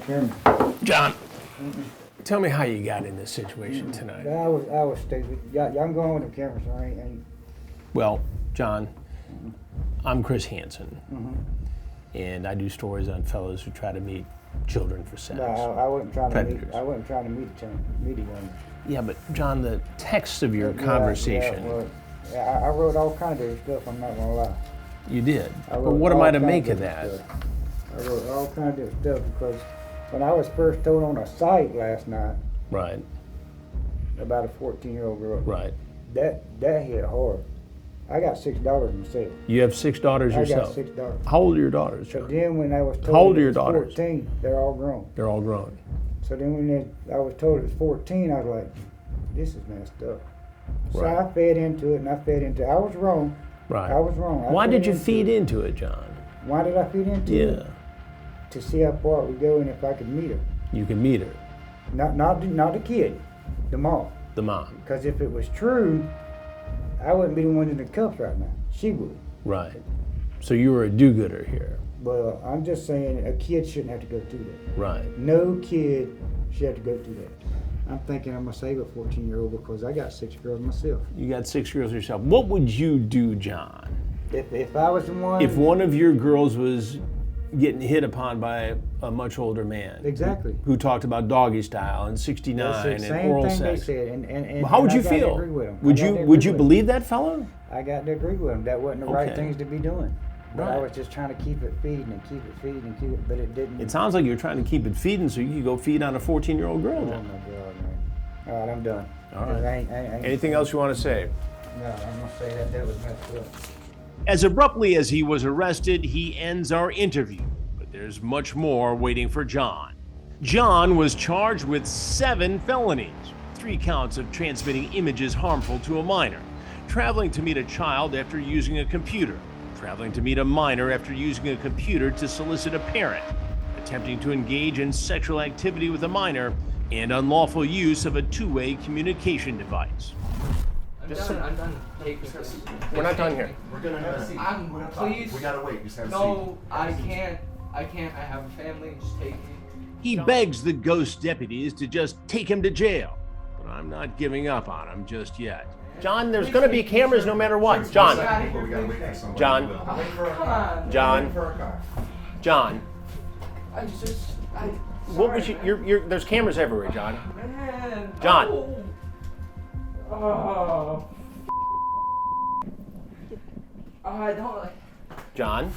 camera. John, tell me how you got in this situation tonight. I was stupid. Y'all can go on with the cameras, all right? Well, John, I'm Chris Hansen, and I do stories on fellows who try to meet children for sex. No, I wasn't trying Predators. to meet. I wasn't trying to meet a young. Yeah, but John, the text of your conversation. I wrote all kinds of stuff. I'm not gonna lie. You did. But what am I to make of that? I wrote all kinds of stuff because when I was first told on a site last night, Right. about a 14-year-old girl, Right. that hit hard. I got $6 myself. You have 6 daughters yourself. I got $6. How old are your daughters, So John? then when I was told How old are it your was daughters? 14, they're all grown. They're all grown. So then when I was told it was 14, I was like, this is messed up. So Right. I fed into it and I fed into it. I was wrong. Right. I was wrong. Why did you feed into it, John? Why did I feed into it? Yeah. To see how far it would go and if I could meet her. You can meet her, Not the kid, the mom. the mom. Because if it was true, I wouldn't be the one in the cuffs right now. She would. Right. So you were a do-gooder here. Well, I'm just saying a kid shouldn't have to go through that. Right. No kid should have to go through that. I'm thinking I'm going to save a 14-year-old because I got 6 girls myself. You got 6 girls yourself. What would you do, John, If I was the one... if one of your girls was getting hit upon by a much older man? Exactly. Who talked about doggy style and That's 69 the and same oral thing sex? they said. And How would and you I got to feel? agree with them. Would I got to you agree with them. believe that fellow? I got to agree with them. That wasn't the right Okay. things to be doing. But I Right. was just trying to keep it feeding and keep it feeding and keep it, but it didn't. It sounds like you're trying to keep it feeding so you can go feed on a 14-year-old girl, Oh my John. God, man. All right, I'm done. All right. I ain't, Anything else you want to say? No, I'm gonna say that was messed up. As abruptly as he was arrested, he ends our interview. But there's much more waiting for John. John was charged with 7 felonies, 3 counts of transmitting images harmful to a minor, traveling to meet a child after using a computer, traveling to meet a minor after using a computer to solicit a parent, attempting to engage in sexual activity with a minor, and unlawful use of a two-way communication device. I'm done. Take this. We're not done here. We're gonna have a seat. I'm, We're gonna talk. please. We gotta wait. Just have a seat. No, I can't. I have a family. Just take me. He begs the ghost deputies to just take him to jail, but I'm not giving up on him just yet. John, there's going to be cameras no matter what. John. But we gotta wait for somebody. John. Wait for a Come car. on. John. Wait for a car. John. I What was you? There's cameras everywhere, John. Man. John. Oh. I don't like. John.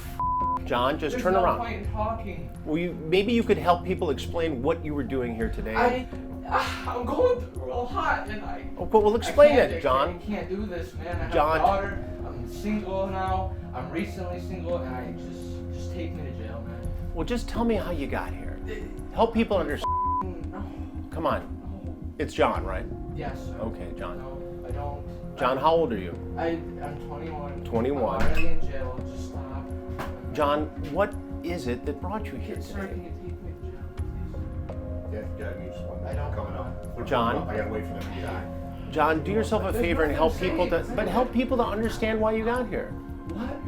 John, just There's turn no around. point in talking. Maybe you could help people explain what you were doing here today. I'm going through a lot, and Oh, but we'll explain I it, John. can't do this, man. I have John. a daughter. I'm single now. I'm recently single, and I just take me to jail, man. Well, just tell me how you got here. Help people understand. No. Come on. It's John, right? Yes. Sir. Okay, John. No, I don't. John, how old are you? I'm 21. 21. I'm already in jail. Just stop. John, what is it that brought you here Sir, can today? you take me to jail, Yeah, you just one I don't coming up. They're John. coming up. I gotta wait for them to get out. John, do yourself a favor and help people to understand why you got here. please? What?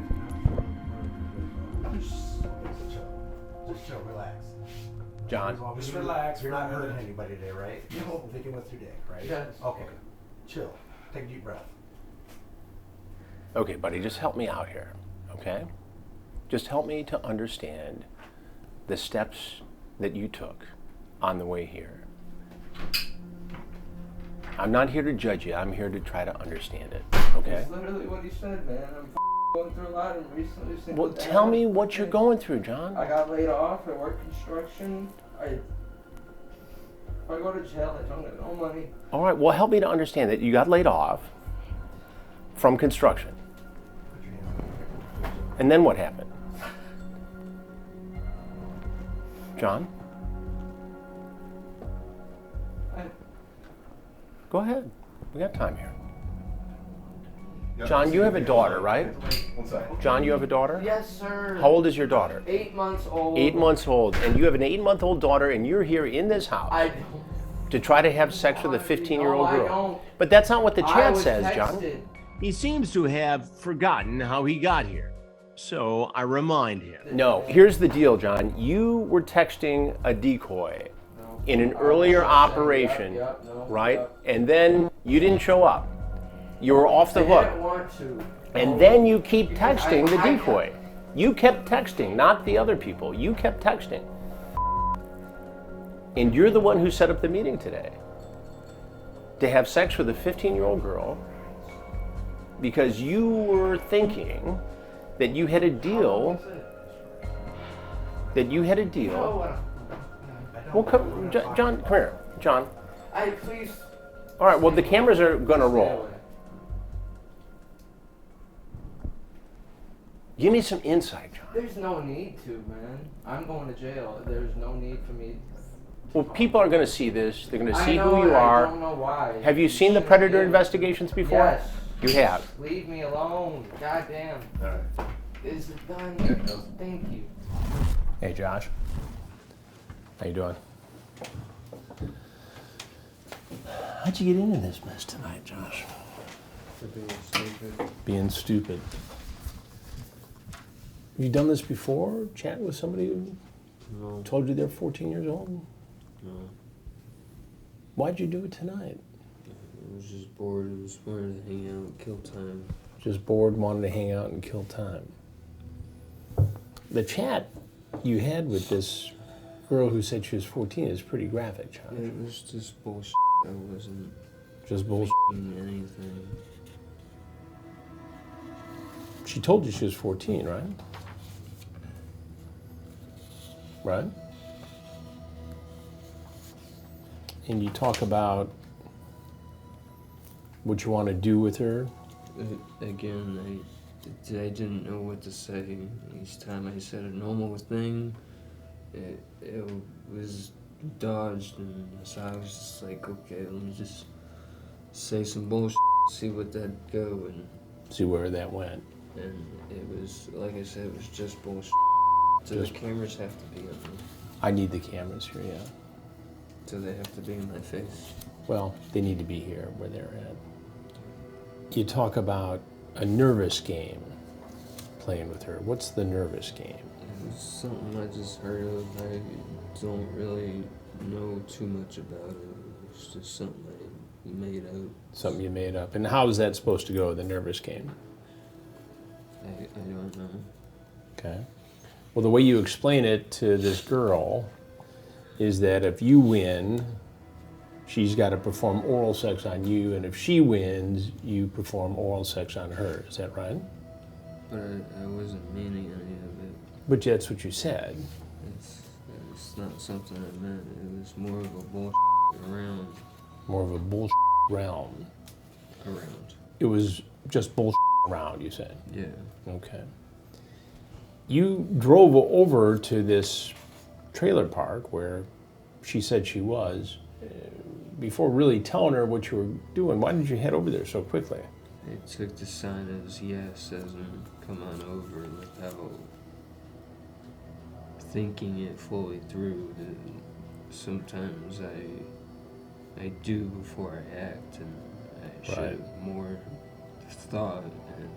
I'm just. Just chill, relax. John. Just relax. You're not hurting anybody today, right? No. Thinking what's your day, right? Yes. Okay. Chill. Take a deep breath. Okay, buddy, just help me out here, okay? Just help me to understand the steps that you took on the way here. I'm not here to judge you. I'm here to try to understand it, okay? That's literally what he said, man. I'm going through a lot. I'm recently single. Well, tell me what you're going through, John. I got laid off. I work construction. If I go to jail, I don't get no money. All right, well, help me to understand that you got laid off from construction. And then what happened? John? Go ahead. We got time here. John, you have a daughter, right? One second. John, you have a daughter? Yes, sir. How old is your daughter? 8 months old. 8 months old. And you have an 8-month-old daughter, and you're here in this house I don't. to try to have sex with a 15-year-old No, I girl. don't. But that's not what the I chat was says, John. texted. He seems to have forgotten how he got here. So I remind him. No, here's the deal, John. You were texting a decoy No. in an I earlier was operation, no, right? yep. And then you didn't show up. You were off the I hook. didn't want to. And then you keep Because texting the I- decoy. You kept texting, not the other people. You kept texting. And you're the one who set up the meeting today. To have sex with a 15-year-old girl because you were thinking that you had a deal. That you had a deal. Well, come, John, come here. John. Please. All right, well, the cameras are going to roll. Give me some insight, John. There's no need to, man. I'm going to jail. There's no need for me. Well, people are going to see this. They're going to see I know, who you I are. don't know why. Have you seen the shouldn't Predator have. investigations before? Yes. You have. Leave me alone. Goddamn. All right. Is it done? Thank you. Hey, Josh. How you doing? How'd you get into this mess tonight, Josh? Being stupid. Have you done this before? Chat with somebody who told you they're 14 years old? No, Why'd you do it tonight? I was just bored. I just wanted to hang out and kill time. Just bored, wanted to hang out and kill time. The chat you had with this girl who said she was 14 is pretty graphic, Josh. It was just bullshit. I wasn't Just bullshit. doing anything. She told you she was 14, right? Right? And you talk about what you want to do with her. Again, I didn't know what to say. Each time I said a normal thing, it was dodged, and so I was just like, okay, let me just say some bullshit, see what that go, and See where that went. it was, like I said, it was just bullshit. So Just- the cameras have to be on me. I need the cameras here, yeah. So they have to be in my face. Well, they need to be here where they're at. You talk about a nervous game playing with her. What's the nervous game? It was something I just heard of. I don't really know too much about it. It's just something I made up. Something you made up. And how is that supposed to go, the nervous game? I don't know. Okay. Well, the way you explain it to this girl is that if you win, she's got to perform oral sex on you, and if she wins, you perform oral sex on her. Is that right? But I wasn't meaning any of it. But that's what you said. It's not something I meant. It was more of a bullshit around. More of a bullshit realm. Around. It was just bullshit around, you said. Yeah. Okay. You drove over to this trailer park where she said she was. Before really telling her what you were doing, why did you head over there so quickly? I took the sign as yes, as in come on over, without thinking it fully through. That sometimes I do before I act, and I should have more thought. And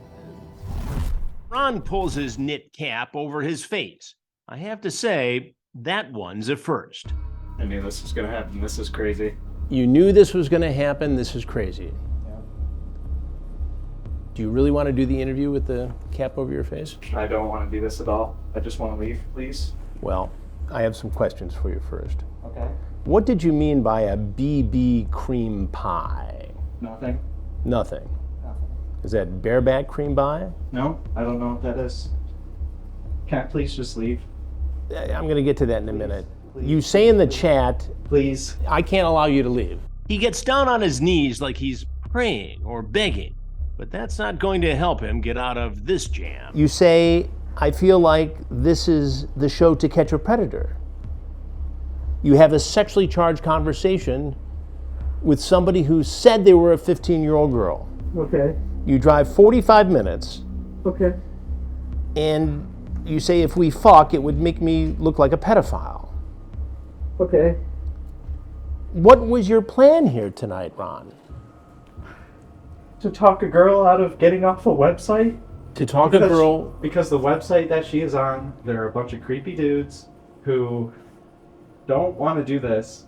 Ron pulls his knit cap over his face. I have to say, that one's a first. I knew this was gonna happen. This is crazy. You knew this was going to happen. This is crazy. Yeah. Do you really want to do the interview with the cap over your face? I don't want to do this at all. I just want to leave, please. Well, I have some questions for you first. Okay. What did you mean by a BB cream pie? Nothing. Nothing. Nothing. Is that bareback cream pie? No, I don't know what that is. Can't please just leave? I'm going to get to that in a minute. please. You say in the chat, Please. I can't allow you to leave. He gets down on his knees like he's praying or begging, but that's not going to help him get out of this jam. You say, I feel like this is the show to catch a predator. You have a sexually charged conversation with somebody who said they were a 15-year-old girl. Okay. You drive 45 minutes, Okay. and you say if we fuck, it would make me look like a pedophile. Okay. What was your plan here tonight, Ron? To talk a girl out of getting off a website? To talk a girl. Because the website that she is on, there are a bunch of creepy dudes who don't want to do this,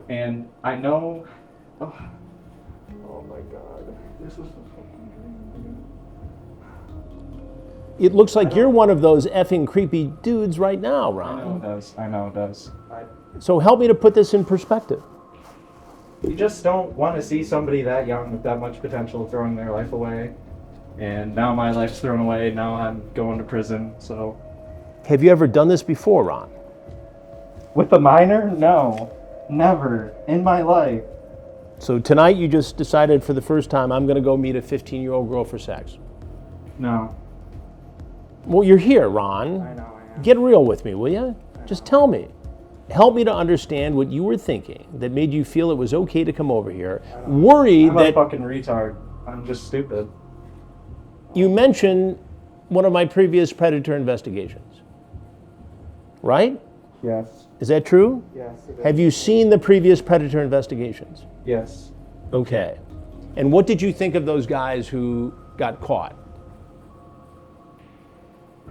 and I know. Oh my god, this is a fucking dream. It looks like you're one of those effing creepy dudes right now, I know Ron. it does. I know it does. So help me to put this in perspective. You just don't want to see somebody that young with that much potential throwing their life away. And now my life's thrown away. Now I'm going to prison. So, Have you ever done this before, Ron? with a minor, no, never in my life. So tonight you just decided for the first time, I'm going to go meet a 15-year-old girl for sex. No. Well, you're here, Ron. I know I am. Get real with me, will you? Just tell me. Help me to understand what you were thinking that made you feel it was okay to come over here. Worried I'm a that fucking retard. I'm just stupid. you mentioned one of my previous predator investigations. Right? Yes. Is that true? Yes. It is. Have you seen the previous predator investigations? Yes. Okay. And what did you think of those guys who got caught?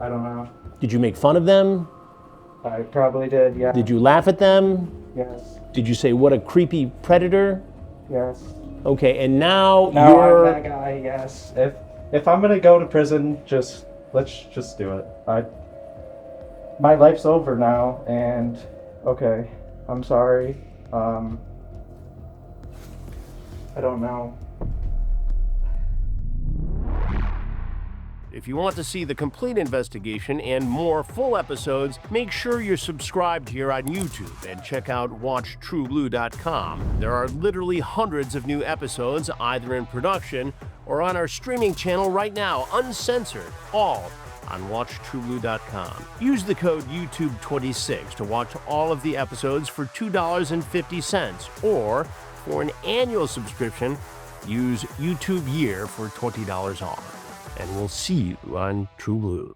I don't know. Did you make fun of them? I probably did. Yeah. Did you laugh at them? Yes. Did you say, what a creepy predator? Yes. Okay, and now No, you're... I'm that guy. Yes. If I'm gonna go to prison, let's just do it. My life's over now, and okay, I'm sorry. I don't know. If you want to see the complete investigation and more full episodes, make sure you're subscribed here on YouTube and check out WatchTruBlu.com. There are literally hundreds of new episodes either in production or on our streaming channel right now, uncensored, all on WatchTruBlu.com. Use the code YouTube26 to watch all of the episodes for $2.50, or for an annual subscription, use YouTube Year for $20 off. And we'll see you on TruBlu.